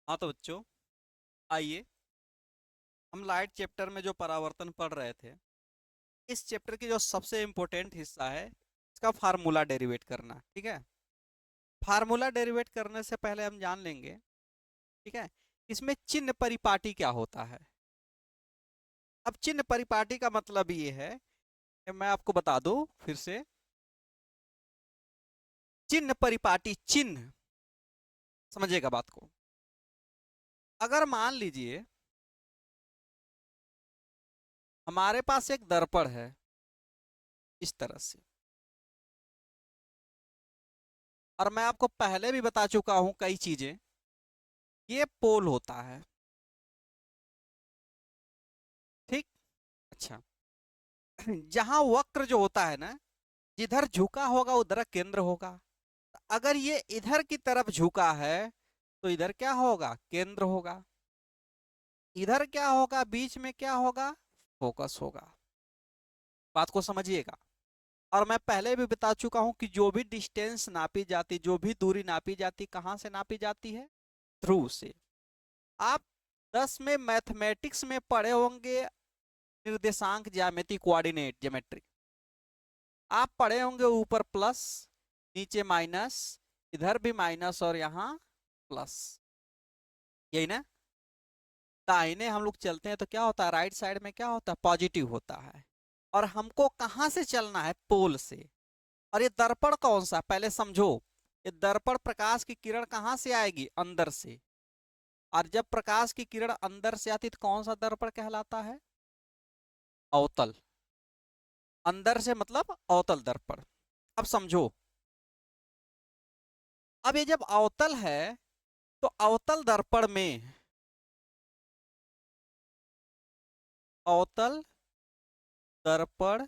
हाँ तो बच्चों, आइए हम लाइट चैप्टर में जो परावर्तन पढ़ रहे थे, इस चैप्टर की जो सबसे इम्पोर्टेंट हिस्सा है इसका फार्मूला डेरिवेट करना। ठीक है। फार्मूला डेरिवेट करने से पहले हम जान लेंगे, ठीक है, इसमें चिन्ह परिपाटी क्या होता है। अब चिन्ह परिपाटी का मतलब ये है कि मैं आपको बता दूं फिर से। चिन्ह परिपाटी, चिन्ह, समझिएगा बात को। अगर मान लीजिए हमारे पास एक दर्पण है इस तरह से, और मैं आपको पहले भी बता चुका हूं कई चीजें, ये पोल होता है। ठीक। अच्छा, जहां वक्र जो होता है ना, जिधर झुका होगा उधर केंद्र होगा। अगर ये इधर की तरफ झुका है तो इधर क्या होगा, केंद्र होगा। इधर क्या होगा, बीच में क्या होगा, फोकस होगा। बात को समझिएगा। और मैं पहले भी बता चुका हूं कि जो भी डिस्टेंस नापी जाती, जो भी दूरी नापी जाती, कहां से नापी जाती है, ध्रुव से। आप 10 में मैथमेटिक्स में पढ़े होंगे निर्देशांक ज्यामिति, कोऑर्डिनेट ज्योमेट्री। आप पढ़े होंगे ऊपर प्लस, नीचे माइनस, इधर भी माइनस और यहाँ प्लस, यही ना। दाहिने हम लोग चलते हैं तो क्या होता है, राइट साइड में क्या होता है, पॉजिटिव होता है। और हमको कहां से चलना है, पोल से। और ये दर्पण कौन सा, पहले समझो। ये दर्पण, प्रकाश की किरण कहां से आएगी, अंदर से। और जब प्रकाश की किरण अंदर से आती तो कौन सा दर्पण कहलाता है, अवतल। अंदर से मतलब अवतल दर्पण। अब समझो, अब ये जब अवतल है तो अवतल दर्पण में, अवतल दर्पण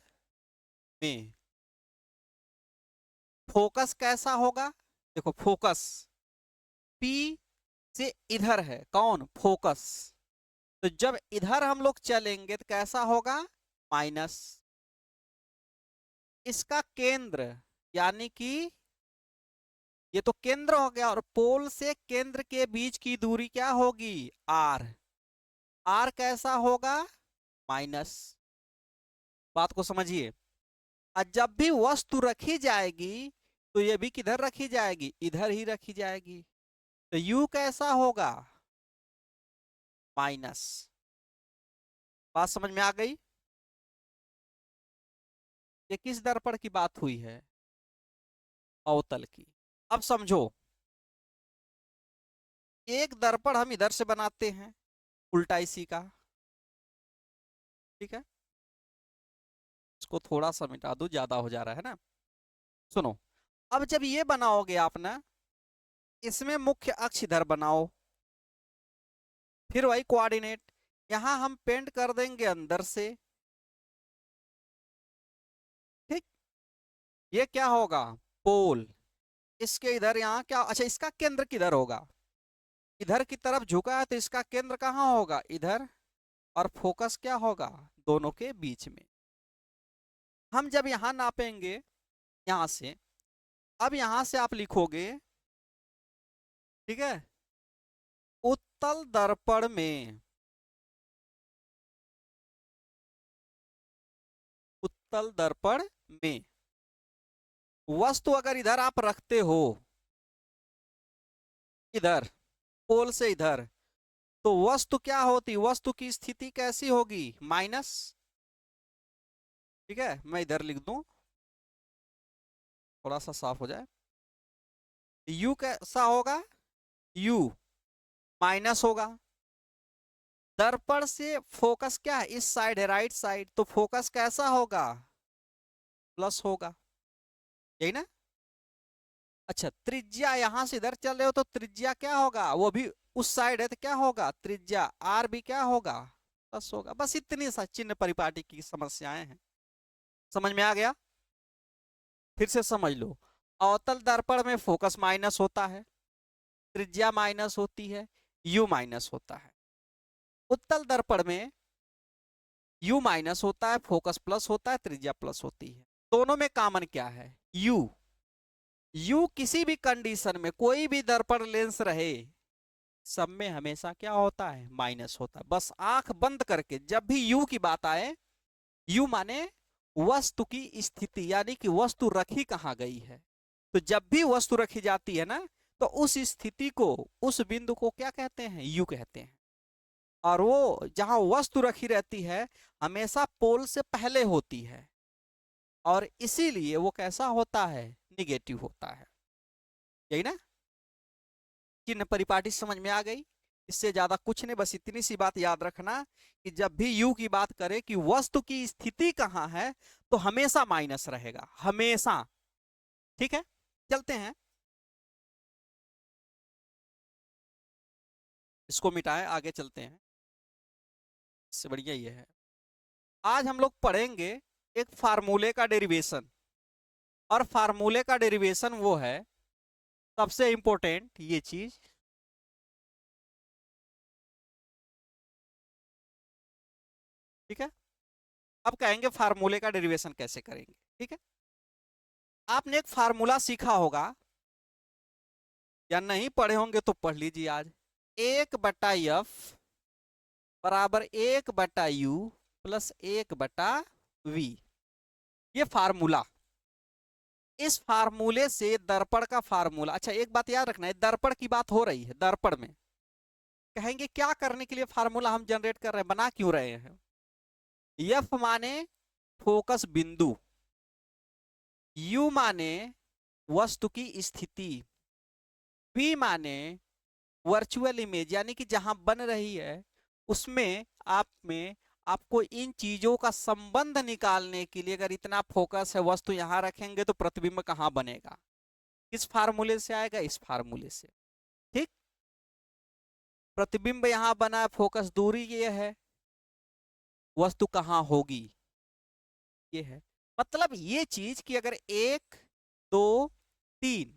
में फोकस कैसा होगा। देखो फोकस P से इधर है, कौन, फोकस। तो जब इधर हम लोग चलेंगे तो कैसा होगा, माइनस। इसका केंद्र, यानी कि ये तो केंद्र हो गया, और पोल से केंद्र के बीच की दूरी क्या होगी, R। R कैसा होगा, माइनस। बात को समझिए। और जब भी वस्तु रखी जाएगी तो ये भी किधर रखी जाएगी, इधर ही रखी जाएगी। तो U कैसा होगा, माइनस। बात समझ में आ गई। ये किस दर्पण की बात हुई है, अवतल की। अब समझो, एक दर्पण हम इधर से बनाते हैं, उल्टा इसी का। ठीक है, इसको थोड़ा सा मिटा दो, ज्यादा हो जा रहा है ना। सुनो, अब जब ये बनाओगे आप ना, इसमें मुख्य अक्ष इधर बनाओ, फिर वही कोऑर्डिनेट यहां हम पेंट कर देंगे अंदर से। ठीक। ये क्या होगा, पोल। इसके इधर यहाँ क्या, अच्छा इसका केंद्र किधर होगा, इधर की तरफ झुका है तो इसका केंद्र कहाँ होगा, इधर। और फोकस क्या होगा, दोनों के बीच में। हम जब यहां नापेंगे, यहां से, अब यहां से आप लिखोगे, ठीक है, उत्तल दर्पण में, उत्तल दर्पण में वस्तु अगर इधर आप रखते हो, इधर, पोल से इधर, तो वस्तु क्या होती, वस्तु की स्थिति कैसी होगी, माइनस। ठीक है, मैं इधर लिख दूं, थोड़ा सा साफ हो जाए। U कैसा होगा, U माइनस होगा। दर्पण से फोकस क्या है, इस साइड है, राइट साइड, तो फोकस कैसा होगा, प्लस होगा, यही ना। अच्छा, त्रिज्या यहां से इधर चल रहे हो तो त्रिज्या क्या होगा, वो भी उस साइड है तो क्या होगा, त्रिज्या R भी क्या होगा, प्लस होगा। बस इतनी सा चिन्ह परिपाटी की समस्याएं हैं। समझ में आ गया। फिर से समझ लो, अवतल दर्पण में फोकस माइनस होता है, त्रिज्या माइनस होती है, U माइनस होता है। उत्तल दर्पण में U माइनस होता है, फोकस प्लस होता है, त्रिज्या प्लस होती है। दोनों में कॉमन क्या है, U। U किसी भी कंडीशन में, कोई भी दर्पण लेंस रहे, सब में हमेशा क्या होता है, माइनस होता है। बस आंख बंद करके जब भी यू की बात आए, यू माने वस्तु की स्थिति, यानी कि वस्तु रखी कहाँ गई है। तो जब भी वस्तु रखी जाती है ना, तो उस स्थिति को, उस बिंदु को क्या कहते हैं, यू कहते हैं। और वो जहां वस्तु रखी रहती है हमेशा पोल से पहले होती है, और इसीलिए वो कैसा होता है, निगेटिव होता है। यही ना, चिन्ह परिपाटी समझ में आ गई। इससे ज्यादा कुछ नहीं, बस इतनी सी बात याद रखना कि जब भी यू की बात करें कि वस्तु की स्थिति कहां है, तो हमेशा माइनस रहेगा, हमेशा। ठीक है, चलते हैं, इसको मिटाएं, आगे चलते हैं। इससे बढ़िया ये है, आज हम लोग पढ़ेंगे एक फार्मूले का डेरिवेशन। और फार्मूले का डेरिवेशन वो है सबसे इंपॉर्टेंट ये चीज। ठीक है, अब कहेंगे फार्मूले का डेरिवेशन कैसे करेंगे। ठीक है, आपने एक फार्मूला सीखा होगा या नहीं पढ़े होंगे तो पढ़ लीजिए आज। 1/f बराबर 1/u प्लस 1/v, ये फार्मूला। इस फार्मूले से दर्पण का फार्मूला, अच्छा एक बात याद रखना है, दर्पण की बात हो रही है, दर्पण में कहेंगे क्या करने के लिए फार्मूला हम जनरेट कर रहे हैं, बना क्यों रहे हैं। एफ माने फोकस बिंदु, यू माने वस्तु की स्थिति, वी माने वर्चुअल इमेज, यानी कि जहां बन रही है उसमें आप में आपको इन चीजों का संबंध निकालने के लिए, अगर इतना फोकस है वस्तु यहां रखेंगे तो प्रतिबिंब कहां बनेगा, किस फार्मूले से आएगा, इस फार्मूले से। ठीक, प्रतिबिंब यहां बना है, फोकस दूरी ये है, वस्तु कहां होगी ये है। मतलब ये चीज कि अगर एक, दो, तीन,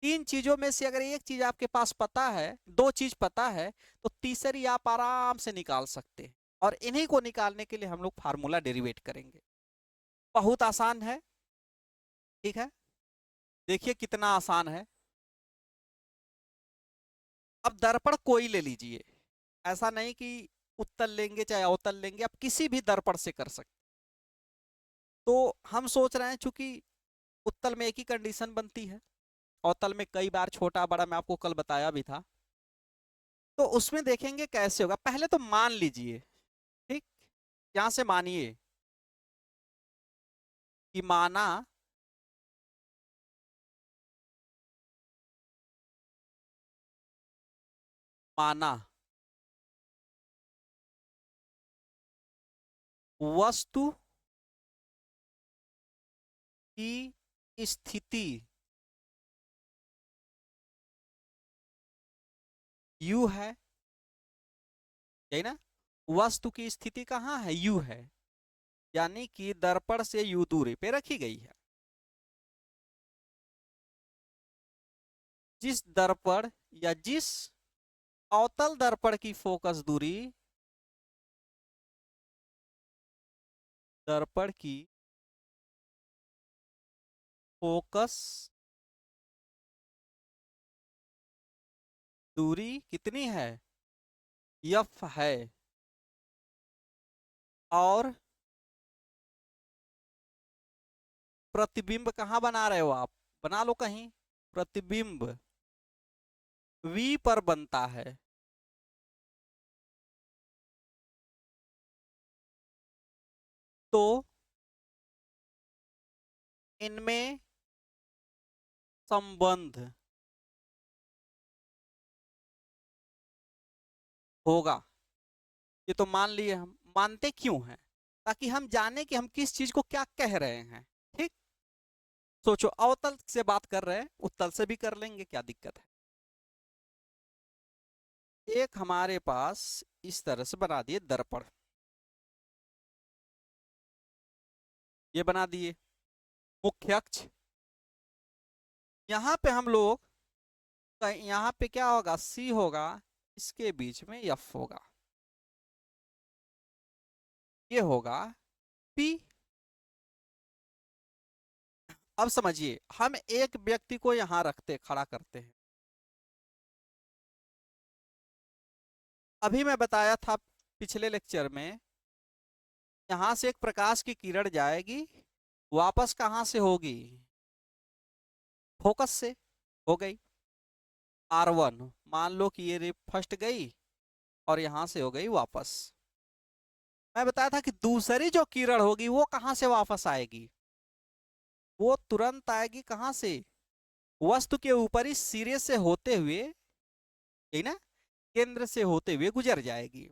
तीन चीजों में से अगर एक चीज आपके पास पता है, दो चीज पता है, तो तीसरी आप आराम से निकाल सकते हैं। और इन्हीं को निकालने के लिए हम लोग फार्मूला डेरिवेट करेंगे। बहुत आसान है। ठीक है, देखिए कितना आसान है। अब दर्पण कोई ले लीजिए, ऐसा नहीं कि उत्तल लेंगे चाहे अवतल लेंगे, आप किसी भी दर्पण से कर सकते। तो हम सोच रहे हैं चूंकि उत्तल में एक ही कंडीशन बनती है, अवतल में कई बार छोटा बड़ा, मैं आपको कल बताया भी था। तो उसमें देखेंगे कैसे होगा। पहले तो मान लीजिए, ठीक, यहां से मानिए कि माना वस्तु की स्थिति यू है, यही ना, वस्तु की स्थिति कहाँ है, यू है, यानी कि दर्पण से यू दूरी पे रखी गई है। जिस दर्पण या जिस अवतल दर्पण की फोकस दूरी, दर्पण की फोकस दूरी कितनी है, एफ है, और प्रतिबिंब कहाँ बना रहे हो आप, बना लो कहीं, प्रतिबिंब वी पर बनता है। तो इनमें संबंध होगा। ये तो मान लिए, हम मानते क्यों हैं, ताकि हम जाने कि हम किस चीज को क्या कह रहे हैं। ठीक, सोचो अवतल से बात कर रहे हैं, उत्तल से भी कर लेंगे, क्या दिक्कत है। एक हमारे पास इस तरह से बना दिए दर्पण, ये बना दिए मुख्य अक्ष। यहाँ पे हम लोग, यहाँ पे क्या होगा, सी होगा, इसके बीच में एफ होगा, ये होगा पी। अब समझिए, हम एक व्यक्ति को यहाँ रखते, खड़ा करते हैं, अभी मैं बताया था पिछले लेक्चर में, यहां से एक प्रकाश की किरण जाएगी, वापस कहां से होगी? फोकस से। हो गई R1, मान लो कि ये रे फर्स्ट गई और यहां से हो गई वापस। मैं बताया था कि दूसरी जो किरण होगी वो कहां से वापस आएगी? वो तुरंत आएगी कहां से? वस्तु के ऊपरी सिरे से होते हुए, यही ना, केंद्र से होते हुए गुजर जाएगी।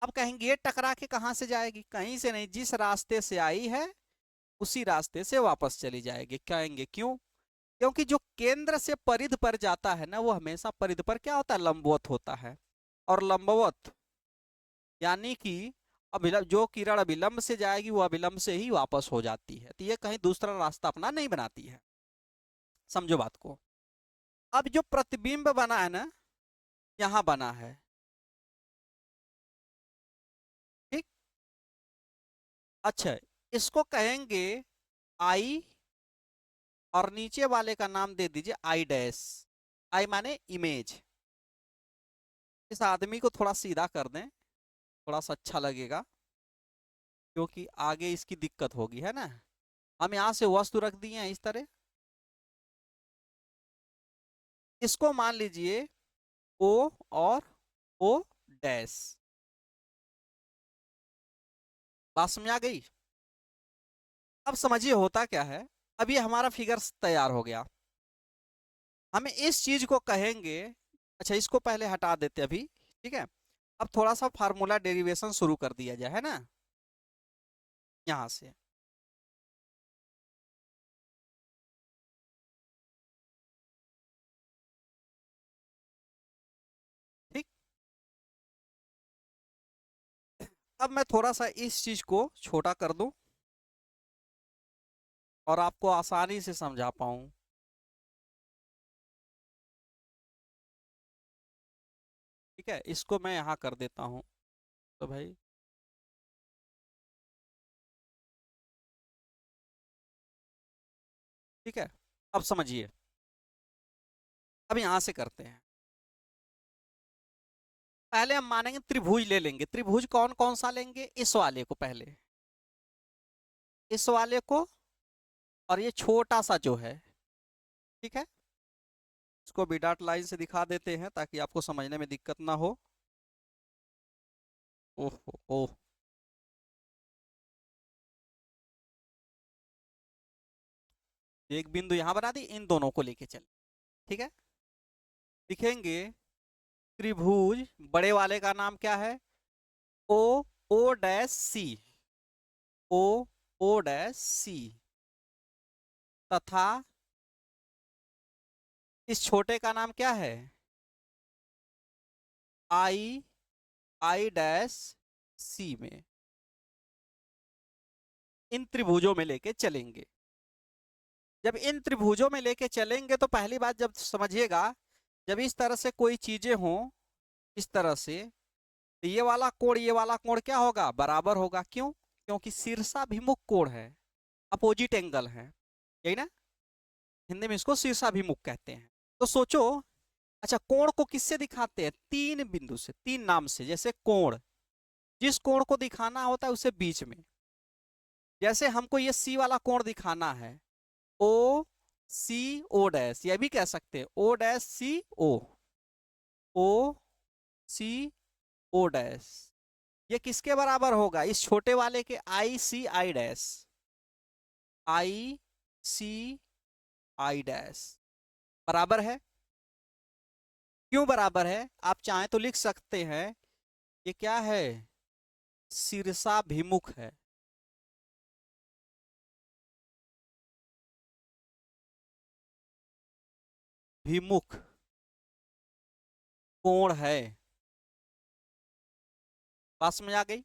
अब कहेंगे ये टकरा के कहां से जाएगी? कहीं से नहीं, जिस रास्ते से आई है उसी रास्ते से वापस चली जाएगी। कहेंगे क्यों? क्योंकि जो केंद्र से परिध पर जाता है ना, वो हमेशा परिध पर क्या होता है? लंबवत होता है। और लंबवत यानी कि अभिलंब, जो किरण अभिलंब से जाएगी वो अभिलंब से ही वापस हो जाती है, तो ये कहीं दूसरा रास्ता अपना नहीं बनाती है। समझो बात को। अब जो प्रतिबिंब बना है ना, यहां बना है, ठीक। अच्छा, इसको कहेंगे आई, और नीचे वाले का नाम दे दीजिए आई डैश। आई माने इमेज। इस आदमी को थोड़ा सीधा कर दें, थोड़ा सा अच्छा लगेगा, क्योंकि आगे इसकी दिक्कत होगी, है ना। हम यहां से वस्तु रख दिए हैं इस तरह। इसको मान लीजिए ओ और ओ डैश। बात समझ आ गई? अब समझिए होता क्या है। अब ये हमारा फिगर तैयार हो गया। हमें इस चीज को कहेंगे, अच्छा इसको पहले हटा देते अभी, ठीक है। अब थोड़ा सा फार्मूला डेरिवेशन शुरू कर दिया जाए, है ना, यहां से। ठीक। अब मैं थोड़ा सा इस चीज को छोटा कर दूं और आपको आसानी से समझा पाऊं। ठीक है, इसको मैं यहाँ कर देता हूँ, तो भाई ठीक है। अब समझिए, अब यहाँ से करते हैं। पहले हम मानेंगे त्रिभुज ले लेंगे। त्रिभुज कौन कौन सा लेंगे? इस वाले को पहले, इस वाले को, और ये छोटा सा जो है, ठीक है। इसको भी डॉट लाइन से दिखा देते हैं ताकि आपको समझने में दिक्कत ना हो। ओह ओह, एक बिंदु यहाँ बना दी, इन दोनों को लेके चल, ठीक है। लिखेंगे त्रिभुज, बड़े वाले का नाम क्या है? ओ, ओ डैश सी, ओ, ओ डैश सी, तथा इस छोटे का नाम क्या है? आई, आई डैश सी में। इन त्रिभुजों में लेके चलेंगे। जब इन त्रिभुजों में लेके चलेंगे तो पहली बात जब समझिएगा, जब इस तरह से कोई चीजें हों, इस तरह से, तो ये वाला कोण क्या होगा? बराबर होगा। क्यों? क्योंकि शीर्षाभिमुख कोण है, अपोजिट एंगल है, यही ना। हिंदी में इसको शीर्षाभिमुख कहते हैं। तो सोचो, अच्छा कोण को किससे दिखाते हैं? तीन बिंदु से, तीन नाम से। जैसे कोण, जिस कोण को दिखाना होता है उसे बीच में, जैसे हमको ये सी वाला कोण दिखाना है, ओ सी ओ डैश, ये भी कह सकते हैं ओ डैश सी ओ, ओ सी ओ डैश। ये किसके बराबर होगा? इस छोटे वाले के आई सी I dash, I C I dash बराबर है। क्यों बराबर है? आप चाहें तो लिख सकते हैं, ये क्या है? शीर्षाभिमुख है। भिमुख कोण है। पास में आ गई।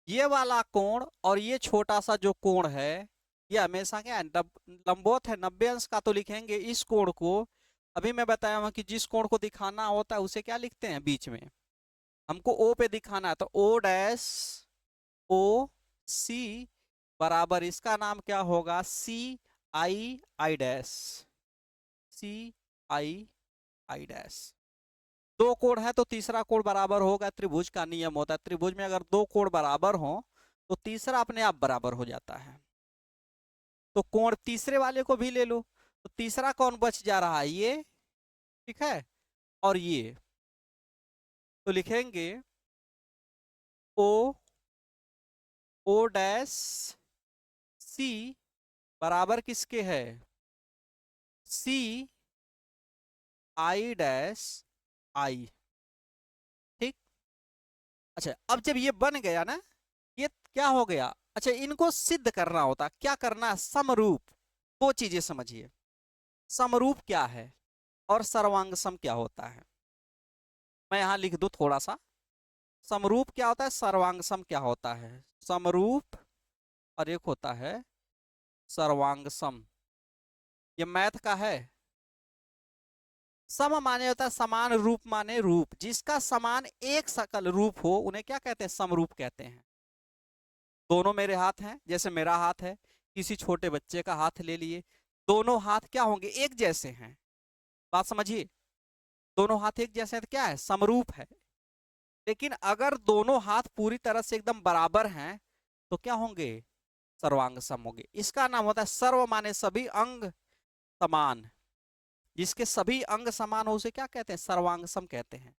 ये वाला कोण और ये छोटा सा जो कोण है, ये हमेशा क्या है? लंबवत है। 90 अंश का तो लिखेंगे इस कोण को। अभी मैं बताया हूं कि जिस कोण को दिखाना होता है उसे क्या लिखते हैं? बीच में। हमको ओ पे दिखाना है तो ओ डैश ओ सी बराबर, इसका नाम क्या होगा? C I I dash, C I I dash. दो कोण है तो तीसरा कोण बराबर होगा, त्रिभुज का नियम होता है। त्रिभुज में अगर दो कोण बराबर हो तो तीसरा अपने आप बराबर हो जाता है। तो कोण तीसरे वाले को भी ले लो, तो तीसरा कौन बच जा रहा है, ये, ठीक है, और ये। तो लिखेंगे ओ, ओ डैश सी बराबर किसके है, सी आई डैश आई। ठीक। अच्छा, अब जब ये बन गया ना, ये क्या हो गया, अच्छा इनको सिद्ध करना होता, क्या करना, समरूप। दो चीजें समझिए, समरूप क्या है और सर्वांग सम क्या होता है। मैं यहां लिख दूं थोड़ा सा, समरूप क्या होता है, सर्वांग सम क्या होता है। समरूप और एक होता है सर्वांग सम, ये मैथ का है। सम माने होता है समान, रूप माने रूप, जिसका समान एक सकल रूप हो उन्हें क्या कहते हैं, समरूप कहते हैं। दोनों मेरे हाथ हैं, जैसे मेरा हाथ है, किसी छोटे बच्चे का हाथ ले लिए, दोनों हाथ क्या होंगे, एक जैसे हैं। बात समझिए, दोनों हाथ एक जैसे हैं तो क्या है, समरूप है। लेकिन अगर दोनों हाथ पूरी तरह से एकदम बराबर हैं तो क्या होंगे, सर्वांग सम होंगे। इसका नाम होता है सर्व माने सभी अंग समान, जिसके सभी अंग समान हो उसे क्या कहते हैं, सर्वांग सम कहते हैं।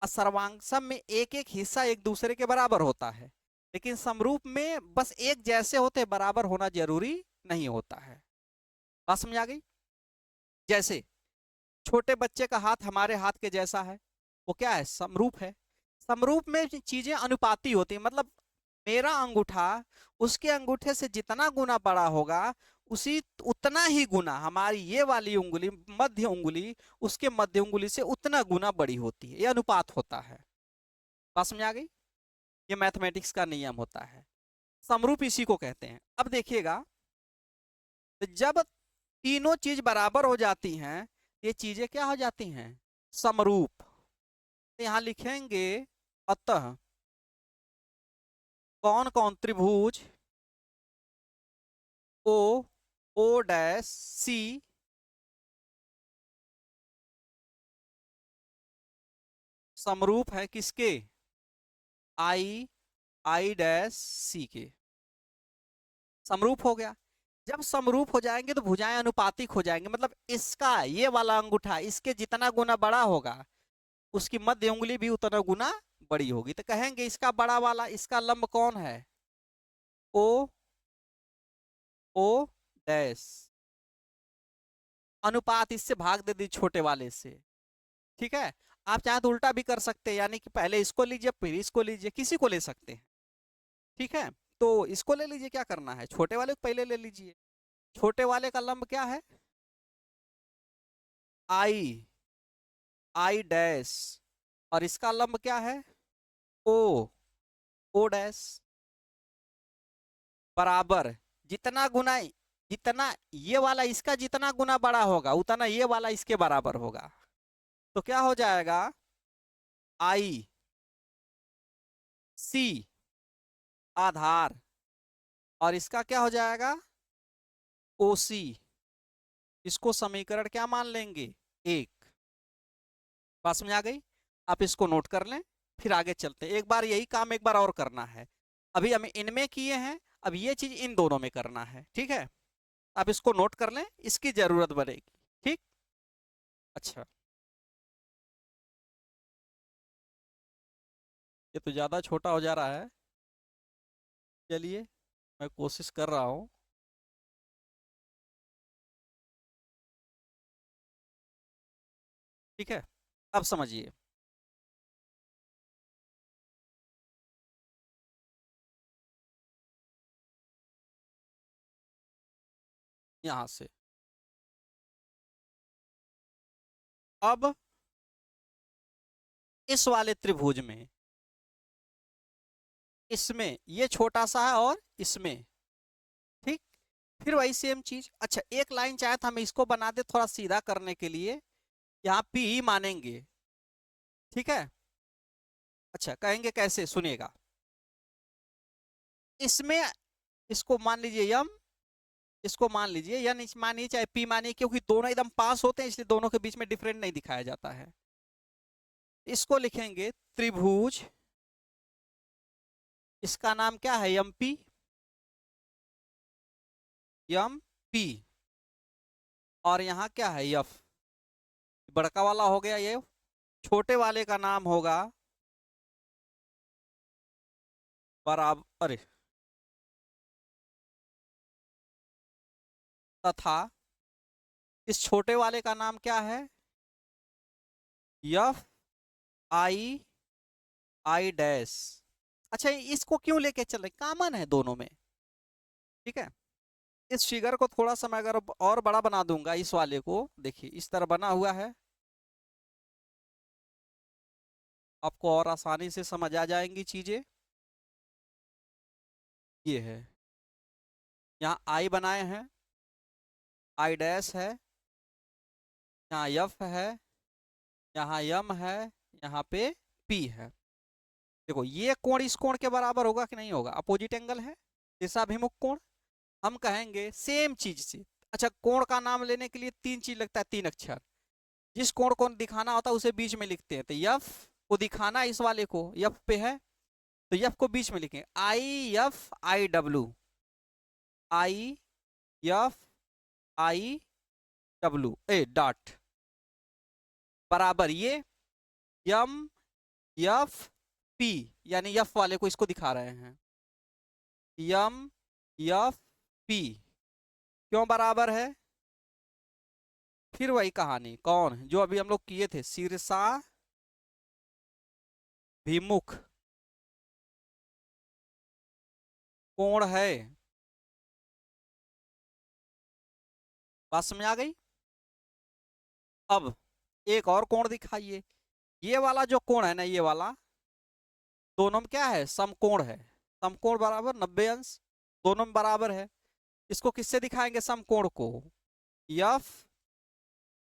और सर्वांग सम में एक एक हिस्सा एक दूसरे के बराबर होता है, लेकिन समरूप में बस एक जैसे होते, बराबर होना जरूरी नहीं होता है। बात समझ आ गई। जैसे छोटे बच्चे का हाथ हमारे हाथ के जैसा है, वो क्या है, समरूप है। समरूप में चीजें अनुपाती होती है, मतलब मेरा अंगूठा उसके अंगूठे से जितना गुना बड़ा होगा, उसी उतना ही गुना हमारी ये वाली उंगली, मध्य उंगली, उसके मध्य उंगली से उतना गुना बड़ी होती है, ये अनुपात होता है। बात समझ आ गई। ये मैथमेटिक्स का नियम होता है, समरूप इसी को कहते हैं। अब देखिएगा, जब तीनों चीज बराबर हो जाती हैं, ये चीजें क्या हो जाती हैं, समरूप। यहां लिखेंगे अतः कौन कौन त्रिभुज ओ, ओ डैश सी समरूप है किसके, आई, आई डैश सी के। समरूप हो गया। जब समरूप हो जाएंगे तो भुजाएं अनुपातिक हो जाएंगे, मतलब इसका ये वाला अंगूठा इसके जितना गुना बड़ा होगा, उसकी मध्य उंगली भी उतना गुना बड़ी होगी। तो कहेंगे इसका बड़ा वाला, इसका लंब कौन है, ओ, ओ डैश, अनुपात इससे भाग दे दी छोटे वाले से। ठीक है। आप चाहे तो उल्टा भी कर सकते हैं, यानी कि पहले इसको लीजिए फिर इसको लीजिए, किसी को ले सकते हैं। ठीक है। तो इसको ले लीजिए, क्या करना है, छोटे वाले को पहले ले लीजिए। छोटे वाले का लंब क्या है, आई, आई डैश, और इसका लंब क्या है, ओ, ओ डैश, बराबर, जितना गुना, जितना ये वाला इसका जितना गुना बड़ा होगा उतना ये वाला इसके बराबर होगा। तो क्या हो जाएगा, आई सी आधार, और इसका क्या हो जाएगा, ओ सी। इसको समीकरण क्या मान लेंगे, एक। बात समझ आ गई। आप इसको नोट कर लें, फिर आगे चलते हैं। एक बार यही काम एक बार और करना है, अभी हम इनमें किए हैं, अब ये चीज इन दोनों में करना है। ठीक है। आप इसको नोट कर लें, इसकी जरूरत बनेगी। ठीक। अच्छा, ये तो ज्यादा छोटा हो जा रहा है, चलिए मैं कोशिश कर रहा हूँ। ठीक है। अब समझिए, यहां से अब इस वाले त्रिभुज में, इसमें ये छोटा सा है और इसमें, ठीक, फिर वही सेम चीज। अच्छा, एक लाइन चाहे तो हम इसको बना दे थोड़ा सीधा करने के लिए, यहाँ पी ही मानेंगे। ठीक है। अच्छा, कहेंगे कैसे, सुनिएगा। इसमें इसको मान लीजिए यम, इसको मान लीजिए या नहीं मानिए, चाहे पी मानिए, क्योंकि दोनों एकदम पास होते हैं इसलिए दोनों के बीच में डिफरेंट नहीं दिखाया जाता है। इसको लिखेंगे त्रिभुज, इसका नाम क्या है, एम पी, एम पी। और यहाँ क्या है, एफ। बड़का वाला हो गया ये, छोटे वाले का नाम होगा बराबर, अरे, तथा इस छोटे वाले का नाम क्या है, एफ आई आई डैश। अच्छा, इसको क्यों लेके चल रहे, कॉमन है दोनों में, ठीक है। इस फिगर को थोड़ा सा मैं अगर और बड़ा बना दूंगा, इस वाले को देखिए इस तरह बना हुआ है, आपको और आसानी से समझ आ जाएंगी चीजें। ये है, यहाँ आई बनाए हैं, आई डैश है, यहाँ एफ है, यहाँ एम है, यहाँ पे पी है। देखो ये कोण इस कोण के बराबर होगा कि नहीं होगा, अपोजिट एंगल है, दिशाभिमुख कोण। हम कहेंगे सेम चीज से, अच्छा कोण का नाम लेने के लिए तीन चीज लगता है, तीन अक्षर। जिस कोण को दिखाना होता है उसे बीच में लिखते हैं, तो एफ को दिखाना इस वाले को, एफ पे है तो एफ को बीच में लिखेंगे, I F I W, I F I W A dot, बराबर ये एम एफ पी, यानी एफ वाले को इसको दिखा रहे हैं, एम एफ पी। क्यों बराबर है, फिर वही कहानी, कौन जो अभी हम लोग किए थे, शीर्षा भिमुख कोण है। बात समझ आ गई। अब एक और कोण दिखाइए, ये वाला जो कोण है ना, ये वाला दोनों में क्या है, समकोण है, समकोण बराबर 90 अंश, दोनों में बराबर है। इसको किससे दिखाएंगे, समकोण को, एफ,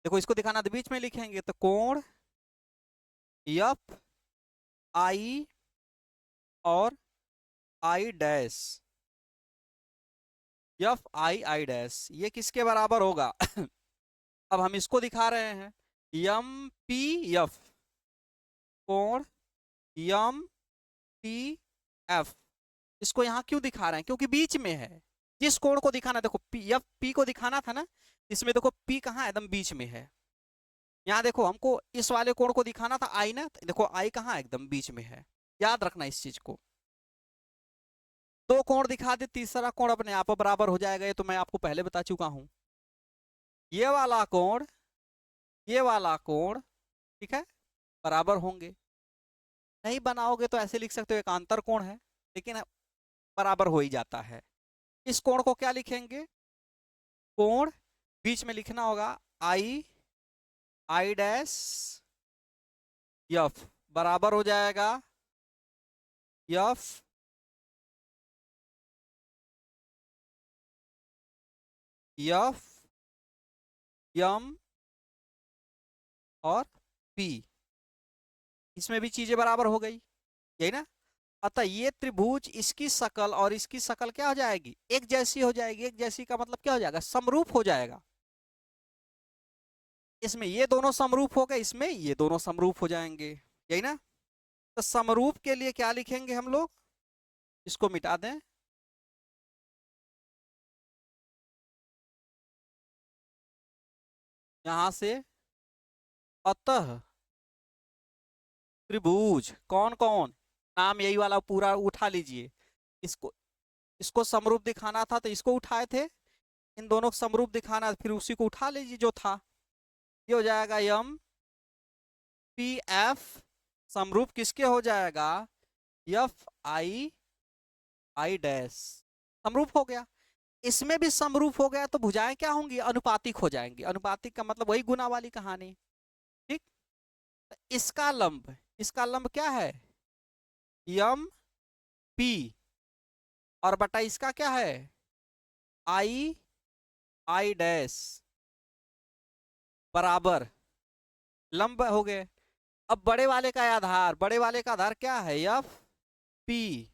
देखो इसको दिखाना तो बीच में लिखेंगे, तो कोण एफ आई और I dash, F I I dash, ये किसके बराबर होगा अब हम इसको दिखा रहे हैं, एम पी एफ, कोण एम पी एफ। इसको यहाँ क्यों दिखा रहे हैं, क्योंकि बीच में है। जिस कोण को दिखाना, देखो पी, एफ पी को दिखाना था ना, इसमें देखो पी कहाँ एकदम बीच में है। यहाँ देखो हमको इस वाले कोण को दिखाना था आई ना, तो देखो आई कहाँ एकदम बीच में है, याद रखना इस चीज को। दो कोण दिखा दे, तीसरा कोण अपने आप बराबर हो जाएगा, ये तो मैं आपको पहले बता चुका हूं। ये वाला कोण, ये वाला कोण, ठीक है, बराबर होंगे। नहीं बनाओगे तो ऐसे लिख सकते हो, एक अंतर कोण है, लेकिन बराबर हो ही जाता है। इस कोण को क्या लिखेंगे, कोण बीच में लिखना होगा आई आई डैश एफ, बराबर हो जाएगा एफ एफ एम और पी। इसमें भी चीजें बराबर हो गई, यही ना। अतः ये त्रिभुज, इसकी शकल और इसकी शकल क्या हो जाएगी, एक जैसी हो जाएगी। एक जैसी का मतलब क्या हो जाएगा, समरूप हो जाएगा। इसमें ये दोनों समरूप हो गए, इसमें ये दोनों समरूप हो जाएंगे, यही ना। तो समरूप के लिए क्या लिखेंगे हम लोग, इसको मिटा दें, यहां से, अतः त्रिभुज कौन कौन, नाम यही वाला पूरा उठा लीजिए। इसको इसको समरूप दिखाना था तो इसको उठाए थे, इन दोनों को समरूप दिखाना फिर उसी को उठा लीजिए जो था। ये हो जाएगा एम पी एफ, समरूप किसके हो जाएगा, एफ आई आई डैश, समरूप हो गया। इसमें भी समरूप हो गया तो भुजाएं क्या होंगी, अनुपातिक हो जाएंगी। अनुपातिक का मतलब वही गुना वाली कहानी, ठीक। तो इसका लंब क्या है, एम पी, और बटा इसका क्या है, आई आई डैश, बराबर लंब हो गए। अब बड़े वाले का आधार, बड़े वाले का आधार क्या है, एफ पी,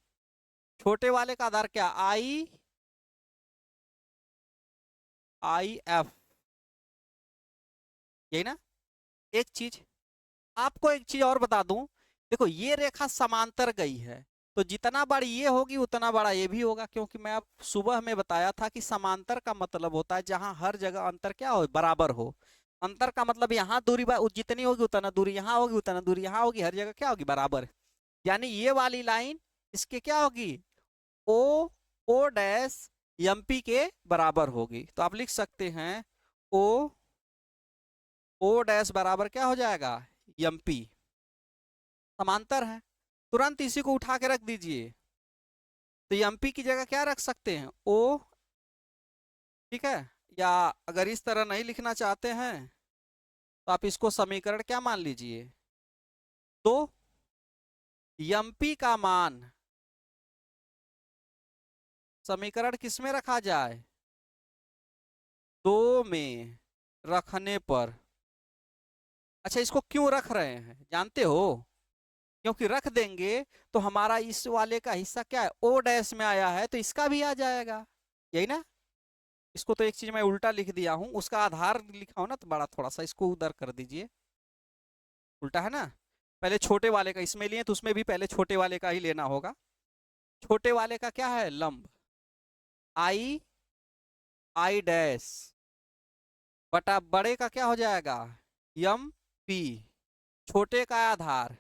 छोटे वाले का आधार क्या, आई आई एफ, यही ना। एक चीज आपको एक चीज और बता दूं, देखो ये रेखा समांतर गई है, तो जितना बड़ी ये होगी उतना बड़ा ये भी होगा, क्योंकि मैं आप सुबह में बताया था कि समांतर का मतलब होता है जहां हर जगह अंतर क्या हो, बराबर हो। अंतर का मतलब यहाँ दूरी जितनी होगी उतना दूरी यहाँ होगी, उतना दूरी यहाँ होगी, हर जगह क्या होगी, बराबर। यानी ये वाली लाइन इसके क्या होगी, ओ ओ डैश एमपी के बराबर होगी। तो आप लिख सकते हैं ओ ओ डैश बराबर क्या हो जाएगा, एमपी। समांतर है, तुरंत इसी को उठा के रख दीजिए। तो एमपी की जगह क्या रख सकते हैं, ओ। ठीक है, या अगर इस तरह नहीं लिखना चाहते हैं तो आप इसको समीकरण क्या मान लीजिए, तो एमपी का मान समीकरण किस में रखा जाए, 2 में रखने पर। अच्छा, इसको क्यों रख रहे हैं जानते हो, क्योंकि रख देंगे तो हमारा इस वाले का हिस्सा क्या है, ओ डैश में आया है, तो इसका भी आ जाएगा, यही ना। इसको तो एक चीज मैं उल्टा लिख दिया हूं, उसका आधार लिखा हो ना तो बड़ा, थोड़ा सा इसको उधर कर दीजिए, उल्टा है ना। पहले छोटे वाले का इसमें लिए तो उसमें भी पहले छोटे वाले का ही लेना होगा। छोटे वाले का क्या है, लंब, आई आई डैश बटा बड़े का क्या हो जाएगा, यम पी। छोटे का आधार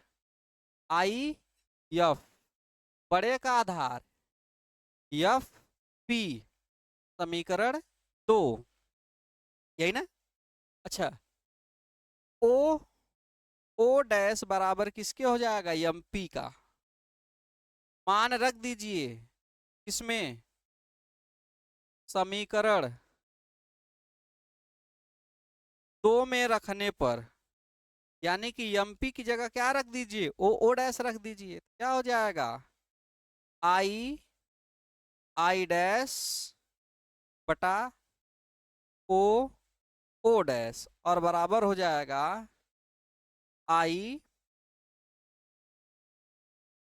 आई एफ, बड़े का आधार एफ पी, समीकरण 2, यही ना। अच्छा, ओ ओ डैश बराबर किसके हो जाएगा, एम पी का मान रख दीजिए, इसमें समीकरण 2 में रखने पर, यानी कि एमपी की जगह क्या रख दीजिए, ओ डैश रख दीजिए, क्या हो जाएगा, आई आई डैश बटा ओ ओ डैश, और बराबर हो जाएगा आई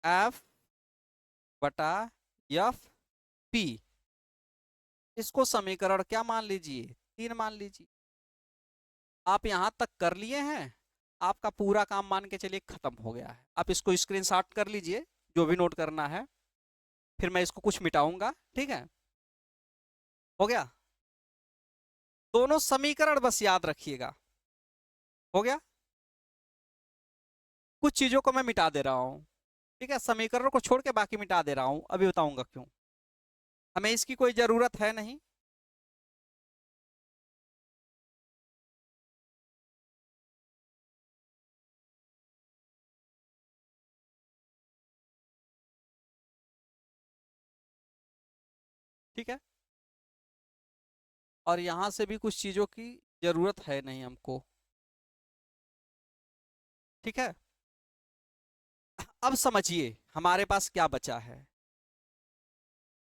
एफ बटा एफ पी। इसको समीकरण क्या मान लीजिए, 3 मान लीजिए। आप यहां तक कर लिए हैं, आपका पूरा काम मान के चलिए खत्म हो गया है। आप इसको स्क्रीनशॉट कर लीजिए, जो भी नोट करना है, फिर मैं इसको कुछ मिटाऊंगा, ठीक है। हो गया, दोनों समीकरण बस याद रखिएगा, हो गया। कुछ चीजों को मैं मिटा दे रहा हूं, ठीक है, समीकरणों को छोड़ के बाकी मिटा दे रहा हूं, अभी बताऊंगा क्यों। हमें इसकी कोई जरूरत है नहीं। ठीक है, और यहां से भी कुछ चीजों की जरूरत है नहीं हमको, ठीक है। अब समझिए हमारे पास क्या बचा है,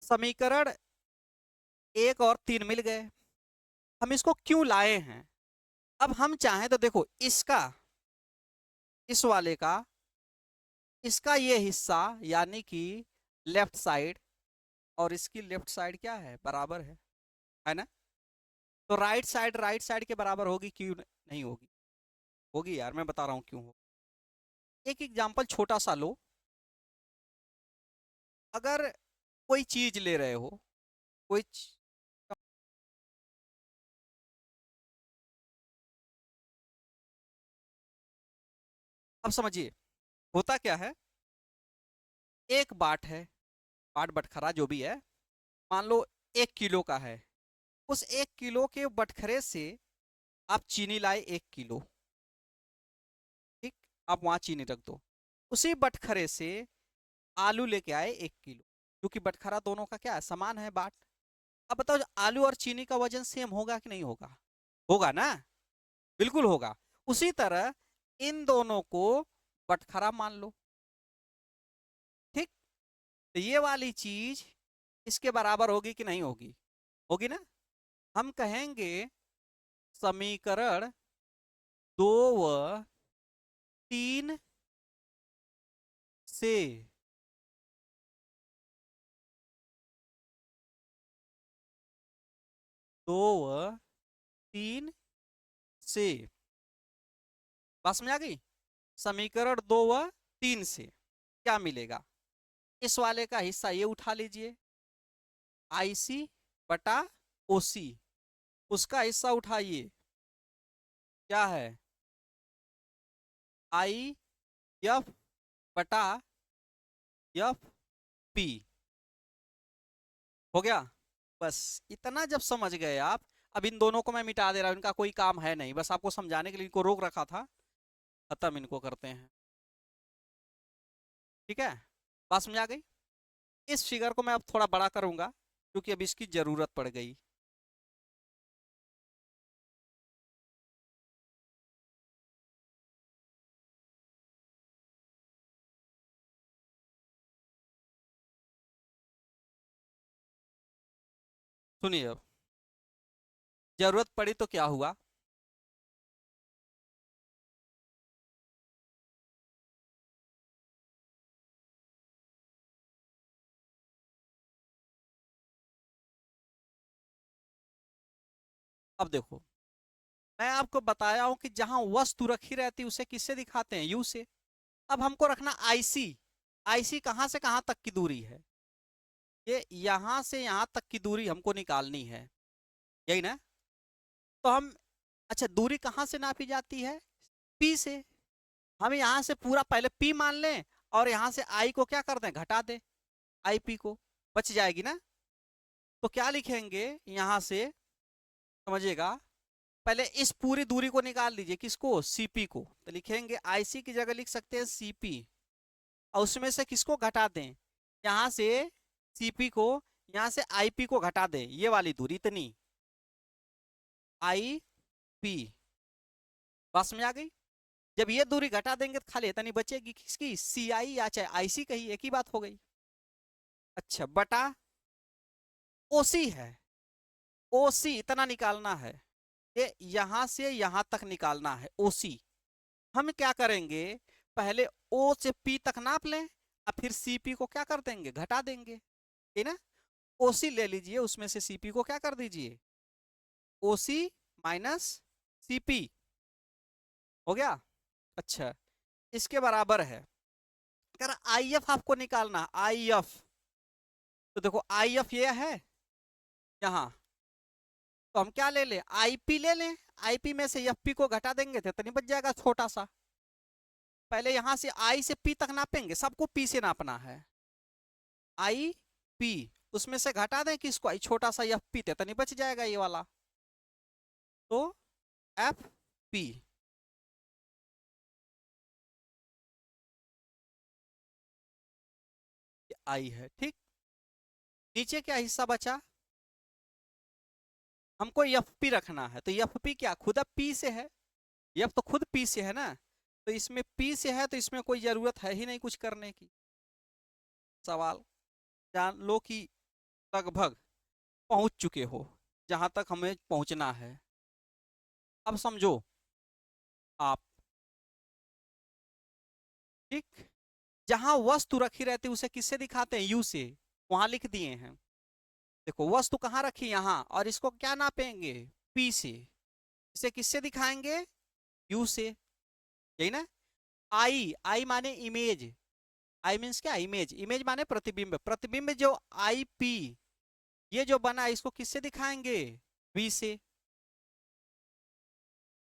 समीकरण 1 और 3 मिल गए। हम इसको क्यों लाए हैं, अब हम चाहें तो देखो इसका, इस वाले का, इसका ये हिस्सा यानी कि लेफ्ट साइड, और इसकी लेफ्ट साइड क्या है, बराबर है ना। तो राइट साइड के बराबर होगी, क्यों नहीं होगी, होगी यार, मैं बता रहा हूं क्यों हो। एक एग्जांपल छोटा सा लो, अगर कोई चीज ले रहे हो, कोई अब समझिए होता क्या है, एक बाट है, बाट बटखरा जो भी है, मान लो 1 किलो का है। उस 1 किलो के बटखरे से आप चीनी लाए 1 किलो, ठीक, आप वहां चीनी रख दो। उसी बटखरे से आलू लेके आए 1 किलो, क्योंकि बटखरा दोनों का क्या है, समान है बाट। अब बताओ आलू और चीनी का वजन सेम होगा कि नहीं होगा, होगा ना, बिल्कुल होगा। उसी तरह इन दोनों को बटखरा मान लो, ठीक। तो ये वाली चीज इसके बराबर होगी कि नहीं होगी, होगी ना। हम कहेंगे समीकरण 2 व 3 से दो व 3 से, बात समझ आ गई। समीकरण 2 व 3 से क्या मिलेगा? इस वाले का हिस्सा ये उठा लीजिए, IC बटा OC, उसका हिस्सा उठाइए, क्या है? IF बटा FP। हो गया? बस इतना जब समझ गए आप, अब इन दोनों को मैं मिटा दे रहा हूं, इनका कोई काम है नहीं, बस आपको समझाने के लिए इनको रोक रखा था, खत्म इनको करते हैं। ठीक है, बात समझ आ गई? इस फिगर को मैं अब थोड़ा बड़ा करूंगा क्योंकि अब इसकी जरूरत पड़ गई। सुनिए, अब जरूरत पड़ी तो क्या हुआ? अब देखो, मैं आपको बताया हूं कि जहां वस्तु रखी रहती है उसे किससे दिखाते हैं? यू से। अब हमको रखना आईसी। आईसी कहां से कहां तक की दूरी है? ये यहां से यहां तक की दूरी हमको निकालनी है, यही ना? तो हम, अच्छा, दूरी कहां से नापी जाती है? पी से। हम यहां से पूरा पहले पी मान लें और यहां से आई को क्या कर दें? घटा दें, आई पी को, बच जाएगी ना? तो क्या लिखेंगे यहां से, समझिएगा, पहले इस पूरी दूरी को निकाल लीजिए, किसको? सीपी को। तो लिखेंगे आईसी की जगह लिख सकते हैं सीपी, और उसमें से किसको घटा दें? यहां से सीपी को, यहां से आईपी को घटा दें, ये वाली दूरी इतनी, आई पी। बात समझ आ गई? जब ये दूरी घटा देंगे तो खाली इतनी बचेगी, किसकी? सी आई या चाहे आईसी कही, एक ही बात हो गई। अच्छा, बटा ओसी है, ओसी इतना निकालना है, ये यहां से यहां तक निकालना है ओसी। हम क्या करेंगे, पहले ओ से पी तक नाप लें, और फिर सीपी को क्या कर देंगे? घटा देंगे, है ना? ओसी ले लीजिए, उसमें से सीपी को क्या कर दीजिए? ओसी माइनस सीपी। हो गया? अच्छा, इसके बराबर है, अगर आईएफ आपको निकालना, आईएफ, तो देखो आईएफ ये है यहाँ, तो हम क्या ले लें? आईपी ले लें, आईपी में से एफपी को घटा देंगे तो नहीं बच जाएगा छोटा सा। पहले यहां से आई से पी तक नापेंगे, सबको पी से नापना है, आई पी, उसमें से घटा दें किसको? आई छोटा सा एफ पी, तो नहीं बच जाएगा ये वाला, तो एफ पी। आई है, ठीक। नीचे क्या हिस्सा बचा? हमको एफ पी रखना है, तो एफ पी क्या खुद पी से है? एफ तो खुद पी से है ना, तो इसमें पी से है, तो इसमें कोई जरूरत है ही नहीं कुछ करने की। सवाल जान लो कि लगभग पहुंच चुके हो जहां तक हमें पहुंचना है। अब समझो आप, ठीक, जहां वस्तु रखी रहती है उसे किससे दिखाते हैं? यू से। वहां लिख दिए हैं, देखो वस्तु कहाँ रखी? यहाँ, और इसको क्या नापेंगे? पी से। इसे किससे दिखाएंगे? यू से, यही ना? आई, आई माने इमेज, आई मीन्स क्या? इमेज, इमेज माने प्रतिबिंब, प्रतिबिंब जो आई पी, ये जो बना इसको किससे दिखाएंगे? वी से।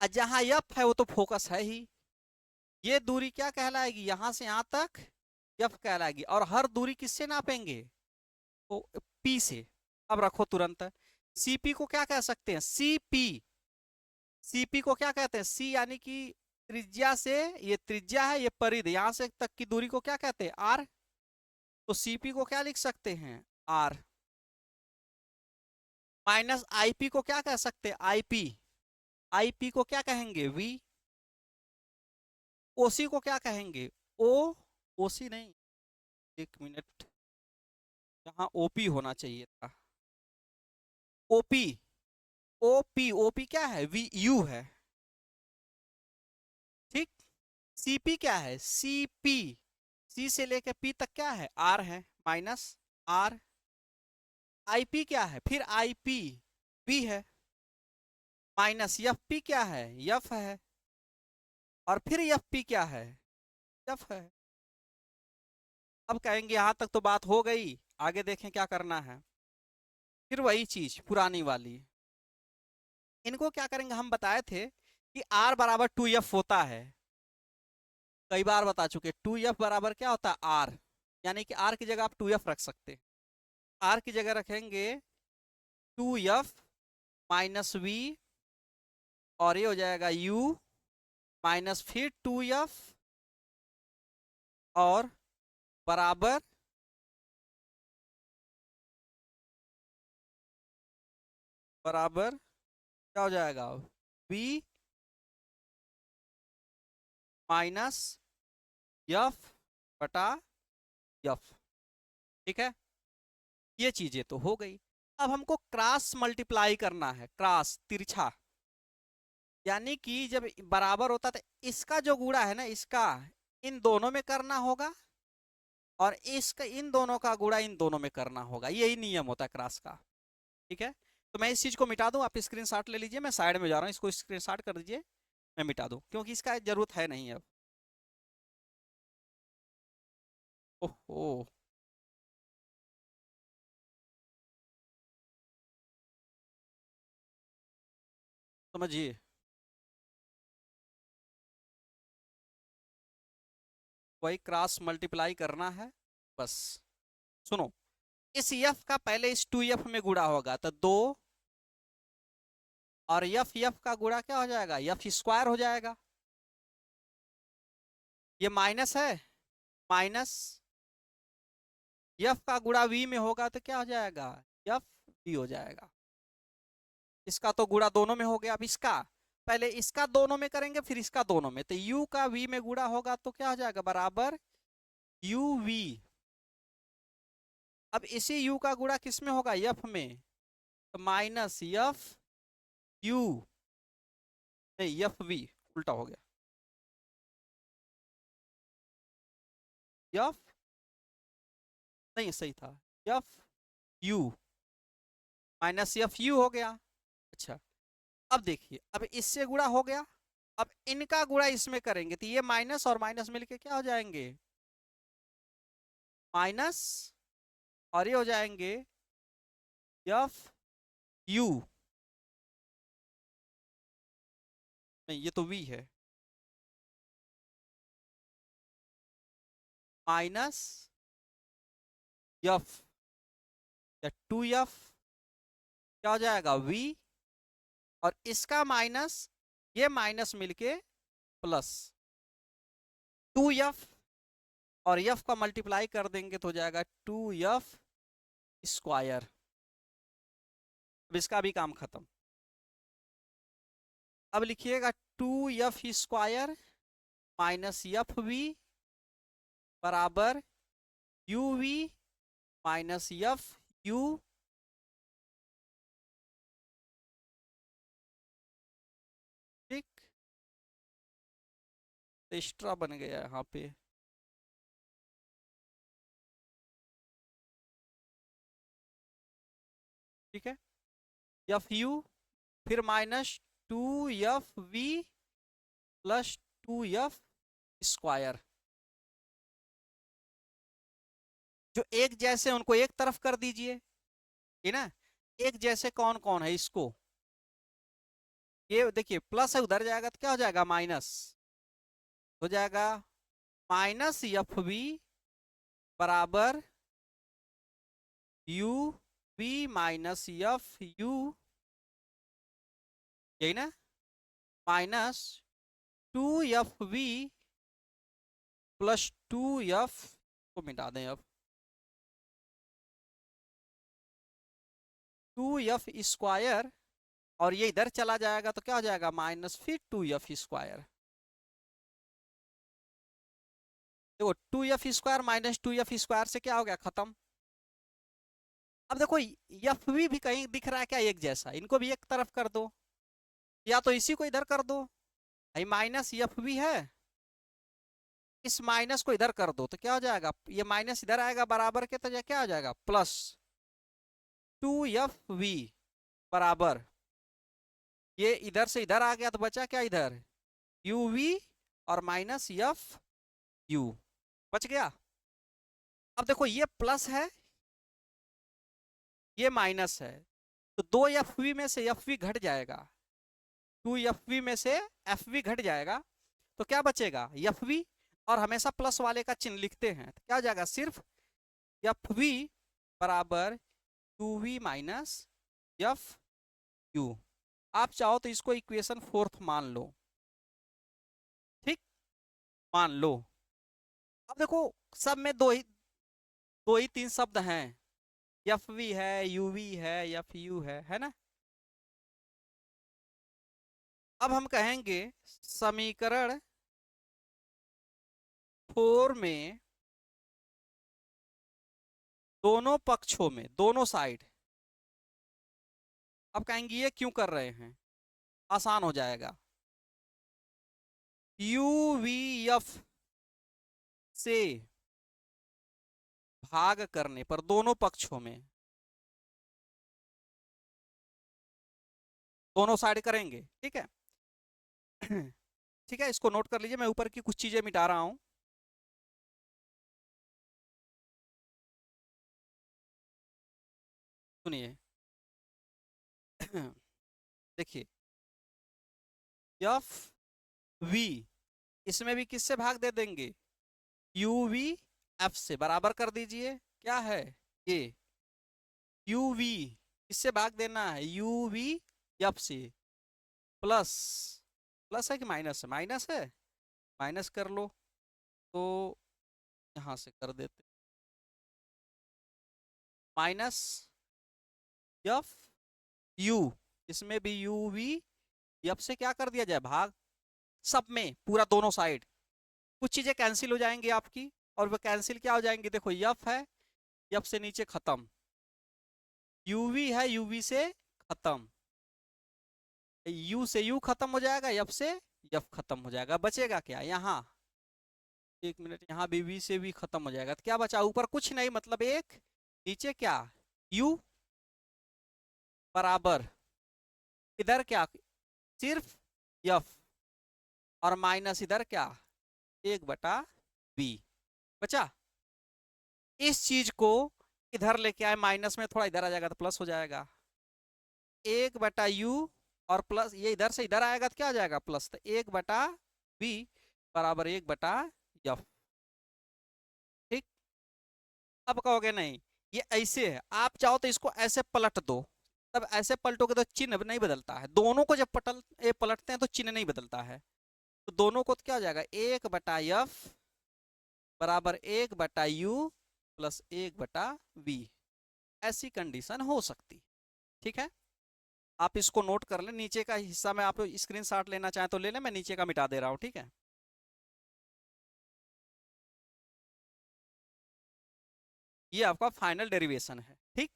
और जहां एफ है वो तो फोकस है ही, ये दूरी क्या कहलाएगी? यहां से यहां तक एफ कहलाएगी, और हर दूरी किससे नापेंगे? तो पी से। अब रखो तुरंत, सीपी को क्या कह सकते हैं? सीपी, सीपी को क्या कहते हैं? सी यानी कि त्रिज्या से, ये त्रिज्या है, ये परिधि, यहां से तक की दूरी को क्या कहते हैं? आर। तो सीपी को क्या लिख सकते हैं? आर। माइनस आईपी को क्या कह सकते हैं? आईपी। आईपी को क्या कहेंगे? वी। ओसी को क्या कहेंगे? ओ। ओसी नहीं, एक मिनट, यहाँ ओपी होना चाहिए था, ओपी। ओपी, ओपी क्या है? वी यू है, ठीक। सीपी क्या है? सीपी, सी से लेकर पी तक क्या है? आर है, माइनस आर। आईपी क्या है? फिर आईपी बी है, माइनस एफ पी क्या है? एफ है, और फिर एफ पी क्या है? एफ है। अब कहेंगे यहाँ तक तो बात हो गई, आगे देखें क्या करना है। फिर वही चीज पुरानी वाली, इनको क्या करेंगे, हम बताए थे कि आर बराबर 2f होता है, कई बार बता चुके। 2f बराबर क्या होता है, आर, यानी कि आर की जगह आप 2f रख सकते हैं। आर की जगह रखेंगे 2f माइनस वी, और ये हो जाएगा u माइनस फिर 2f, और बराबर बराबर क्या हो जाएगा, v माइनस एफ बटा एफ। ठीक है, ये चीजें तो हो गई। अब हमको क्रॉस मल्टीप्लाई करना है, क्रॉस तिरछा, यानी कि जब बराबर होता था इसका जो गुणा है ना, इसका इन दोनों में करना होगा, और इसका इन दोनों का गुणा इन दोनों में करना होगा, यही नियम होता है क्रॉस का। ठीक है, तो मैं इस चीज को मिटा दूं, आप स्क्रीनशॉट ले लीजिए, मैं साइड में जा रहा हूँ, इसको स्क्रीनशॉट कर दीजिए, मैं मिटा दूं क्योंकि इसका जरूरत है नहीं अब। ओहो, समझिए, वही क्रॉस मल्टीप्लाई करना है बस। सुनो, इस एफ का पहले इस 2f में गुणा होगा तो 2, और एफ का गुणा क्या हो जाएगा, एफ स्क्वायर हो जाएगा। ये माइनस है, माइनस एफ का गुणा वी में होगा तो क्या हो जाएगा, एफ वी हो जाएगा। इसका तो गुणा दोनों में हो गया, अब इसका पहले इसका दोनों में करेंगे, फिर इसका दोनों में, तो u का v में गुणा होगा तो क्या हो जाएगा, बराबर u v। अब इसी u का गुणा किस में होगा, f में, तो माइनस एफ यू, नहीं एफ वी, उल्टा हो गया, एफ नहीं सही था, F you minus F you हो गया। अच्छा, अब देखिए, अब इससे गुणा हो गया, अब इनका गुणा इसमें करेंगे तो ये माइनस और माइनस मिलके क्या हो जाएंगे, माइनस, और ये हो जाएंगे एफ यू, नहीं ये तो वी है, माइनस एफ या 2f, क्या हो जाएगा v, और इसका माइनस, ये माइनस मिलके प्लस 2f, और f का मल्टीप्लाई कर देंगे तो हो जाएगा 2f स्क्वायर। अब इसका भी काम खत्म। अब लिखिएगा 2f square minus F we बराबर you we minus F u. ठीक, एक्स्ट्रा बन गया यहाँ पे, ठीक है, एफ यू फिर minus 2f v plus 2f square. जो एक जैसे उनको एक तरफ कर दीजिए, है ना, एक जैसे कौन कौन है इसको, ये देखिए प्लस है, उधर जाएगा तो क्या हो जाएगा, माइनस हो जाएगा, माइनस एफ वी बराबर you we minus F U, यही ना, minus 2f v plus 2f को मिटा दें अब, 2f स्क्वायर, और ये इधर चला जाएगा तो क्या हो जाएगा, माइनस फिर 2f स्क्वायर। देखो 2f square minus 2f square से क्या हो गया, खत्म। अब देखो एफ भी कहीं दिख रहा है क्या एक जैसा, इनको भी एक तरफ कर दो, या तो इसी को इधर कर दो, भाई माइनस एफ भी है, इस माइनस को इधर कर दो तो क्या हो जाएगा, ये माइनस इधर आएगा बराबर के, तो क्या हो जाएगा, प्लस 2f v बराबर, ये इधर से इधर आ गया तो बचा क्या इधर, u v और माइनस एफ u बच गया। अब देखो ये प्लस है, ये माइनस है, तो दो एफ वी में से एफ वी घट जाएगा, 2 एफ वी में से एफ वी घट जाएगा, तो क्या बचेगा एफ वी, और हमेशा प्लस वाले का चिन्ह लिखते हैं, तो क्या हो जाएगा सिर्फ एफ वी बराबर 2v माइनस एफ यू। आप चाहो तो इसको इक्वेशन 4 मान लो, ठीक, मान लो। अब देखो सब में दो ही तीन शब्द हैं, एफ वी है, यू वी है, एफ यू है ना। अब हम कहेंगे समीकरण 4 में दोनों पक्षों में, दोनों साइड, अब कहेंगे ये क्यों कर रहे हैं, आसान हो जाएगा। यू वी एफ से भाग करने पर दोनों पक्षों में, दोनों साइड करेंगे, ठीक है। ठीक है, इसको नोट कर लीजिए, मैं ऊपर की कुछ चीजें मिटा रहा हूं। सुनिए। देखिए एफ वी, इसमें भी किससे भाग दे देंगे, यू वी एफ से, बराबर कर दीजिए, क्या है ये यू वी, इससे भाग देना है यू वी एफ से, प्लस, प्लस है कि माइनस है, माइनस है, माइनस कर लो, तो यहां से कर देते माइनस एफ यू, इसमें भी यू वी एफ से क्या कर दिया जाए भाग, सब में पूरा दोनों साइड, कुछ चीजें कैंसिल हो जाएंगी आपकी, और वो कैंसिल क्या हो जाएंगी, देखो एफ है, एफ से नीचे खत्म, यूवी है, यूवी से खत्म, यू से यू खत्म हो जाएगा, एफ से एफ खत्म हो जाएगा, बचेगा क्या यहाँ, एक मिनट, यहाँ भी वी से वी खत्म हो जाएगा, तो क्या बचा, ऊपर कुछ नहीं, मतलब एक, नीचे क्या u बराबर, इधर क्या सिर्फ f, और माइनस इधर क्या 1/v बचा। इस चीज को इधर लेके आए, माइनस में थोड़ा इधर आ जाएगा तो प्लस हो जाएगा, 1/u, और प्लस ये इधर से इधर आएगा तो क्या आ जाएगा प्लस, तो 1/v बराबर 1/f, ठीक। अब कहोगे नहीं ये ऐसे है, आप चाहो तो इसको ऐसे पलट दो, तब ऐसे पलटोगे तो चिन्ह नहीं बदलता है, दोनों को जब पलटते हैं तो चिन्ह नहीं बदलता है, तो दोनों को तो क्या हो जाएगा 1/f बराबर 1/u प्लस 1/v, ऐसी कंडीशन हो सकती, ठीक है। आप इसको नोट कर लें, नीचे का हिस्सा में आप स्क्रीनशॉट लेना चाहें तो ले लें, मैं नीचे का मिटा दे रहा हूं, ठीक है। ये आपका फाइनल डेरिवेशन है, ठीक।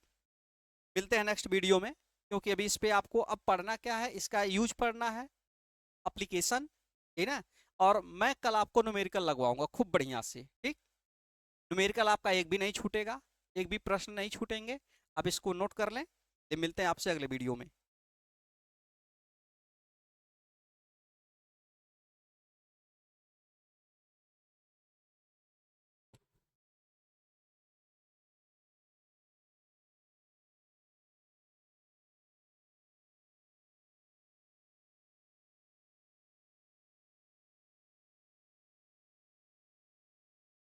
मिलते हैं नेक्स्ट वीडियो में, क्योंकि अभी इस पे आपको अब पढ़ना क्या है, इसका यूज पढ़ना है, एप्लीकेशन, ठीक ना। और मैं कल आपको न्यूमेरिकल लगवाऊंगा खूब बढ़िया से, ठीक। न्यूमेरिकल आपका एक भी नहीं छूटेगा, एक भी प्रश्न नहीं छूटेंगे, आप इसको नोट कर लें। मिलते हैं आपसे अगले वीडियो में।